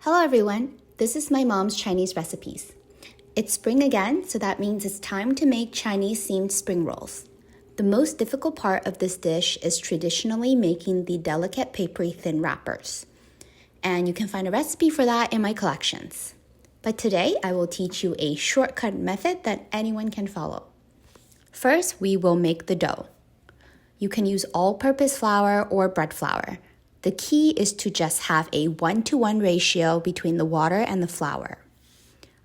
Hello everyone, this is my mom's Chinese recipes. It's spring again, so that means it's time to make Chinese themed spring rolls. The most difficult part of this dish is traditionally making the delicate papery thin wrappers. And you can find a recipe for that in my collections. But today I will teach you a shortcut method that anyone can follow. First, we will make the dough. You can use all-purpose flour or bread flour. The key is to just have a 1-to-1 ratio between the water and the flour.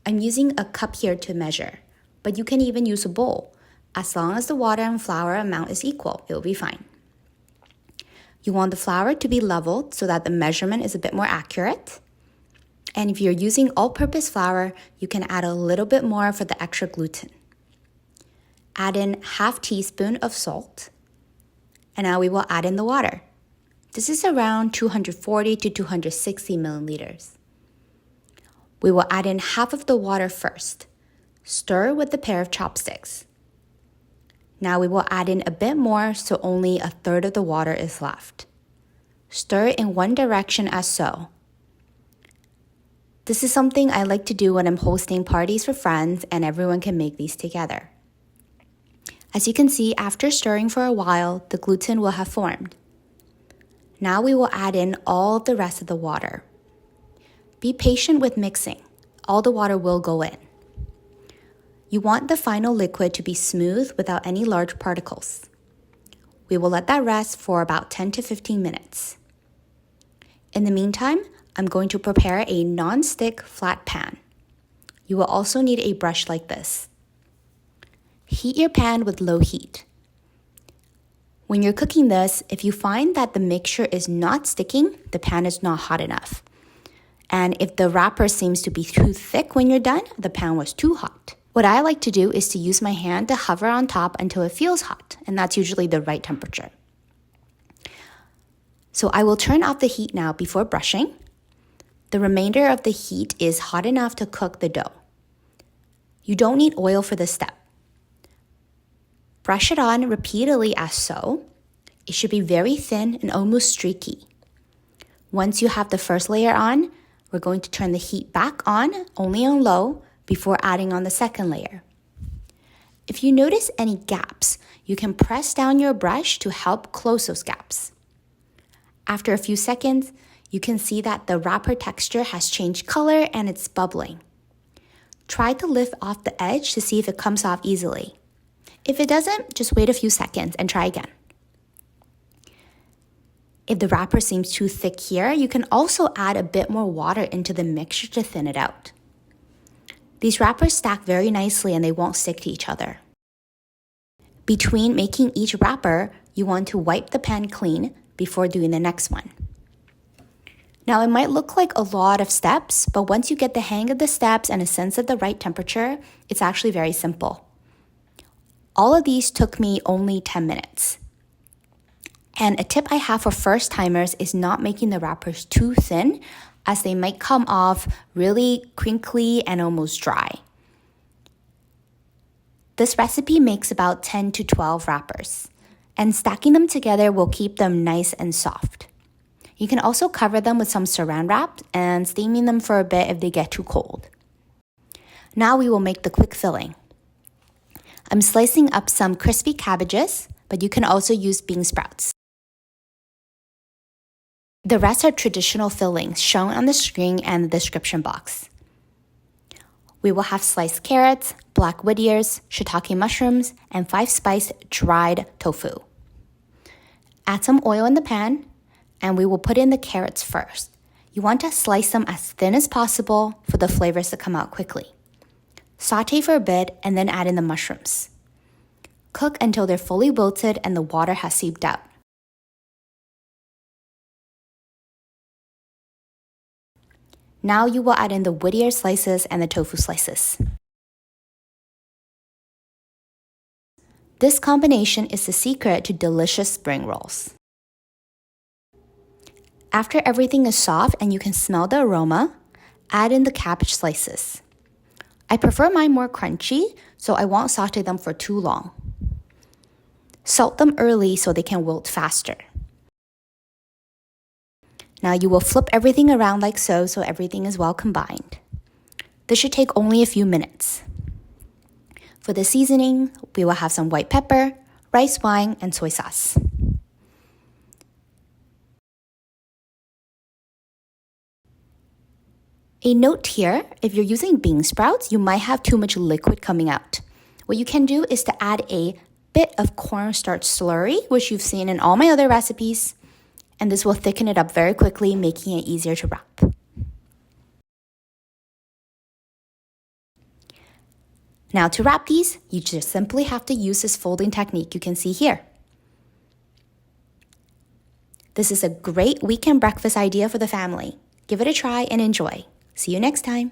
I'm using a cup here to measure, but you can even use a bowl. As long as the water and flour amount is equal, it will be fine. You want the flour to be leveled so that the measurement is a bit more accurate. And if you're using all-purpose flour, you can add a little bit more for the extra gluten. Add in half teaspoon of salt. And now we will add in the water. This is around 240 to 260 milliliters. We will add in half of the water first. Stir with a pair of chopsticks. Now we will add in a bit more so only a third of the water is left. Stir in one direction as so. This is something I like to do when I'm hosting parties for friends and everyone can make these together. As you can see, after stirring for a while, the gluten will have formed. Now we will add in all the rest of the water. Be patient with mixing. All the water will go in. You want the final liquid to be smooth without any large particles. We will let that rest for about 10 to 15 minutes. In the meantime, I'm going to prepare a non-stick flat pan. You will also need a brush like this. Heat your pan with low heat. When you're cooking this, if you find that the mixture is not sticking, the pan is not hot enough. And if the wrapper seems to be too thick when you're done, the pan was too hot. What I like to do is to use my hand to hover on top until it feels hot, and that's usually the right temperature. So I will turn off the heat now before brushing. The remainder of the heat is hot enough to cook the dough. You don't need oil for this step. Brush it on repeatedly as so. It should be very thin and almost streaky. Once you have the first layer on, we're going to turn the heat back on, only on low, before adding on the second layer. If you notice any gaps, you can press down your brush to help close those gaps. After a few seconds, you can see that the wrapper texture has changed color and it's bubbling. Try to lift off the edge to see if it comes off easily. If it doesn't, just wait a few seconds and try again. If the wrapper seems too thick here, you can also add a bit more water into the mixture to thin it out. These wrappers stack very nicely and they won't stick to each other. Between making each wrapper, you want to wipe the pan clean before doing the next one. Now it might look like a lot of steps, but once you get the hang of the steps and a sense of the right temperature, it's actually very simple. All of these took me only 10 minutes. And a tip I have for first timers is not making the wrappers too thin, as they might come off really crinkly and almost dry. This recipe makes about 10 to 12 wrappers, and stacking them together will keep them nice and soft. You can also cover them with some saran wrap and steaming them for a bit if they get too cold. Now we will make the quick filling. I'm slicing up some crispy cabbages, but you can also use bean sprouts. The rest are traditional fillings shown on the screen and the description box. We will have sliced carrots, black wood ears, shiitake mushrooms, and 5-spice dried tofu. Add some oil in the pan, and we will put in the carrots first. You want to slice them as thin as possible for the flavors to come out quickly. Saute for a bit and then add in the mushrooms. Cook until they're fully wilted and the water has seeped out. Now you will add in the wood ear slices and the tofu slices. This combination is the secret to delicious spring rolls. After everything is soft and you can smell the aroma, add in the cabbage slices. I prefer mine more crunchy, so I won't saute them for too long. Salt them early so they can wilt faster. Now you will flip everything around like so everything is well combined. This should take only a few minutes. For the seasoning, we will have some white pepper, rice wine, and soy sauce. A note here, if you're using bean sprouts, you might have too much liquid coming out. What you can do is to add a bit of cornstarch slurry, which you've seen in all my other recipes, and this will thicken it up very quickly, making it easier to wrap. Now to wrap these, you just simply have to use this folding technique you can see here. This is a great weekend breakfast idea for the family. Give it a try and enjoy. See you next time.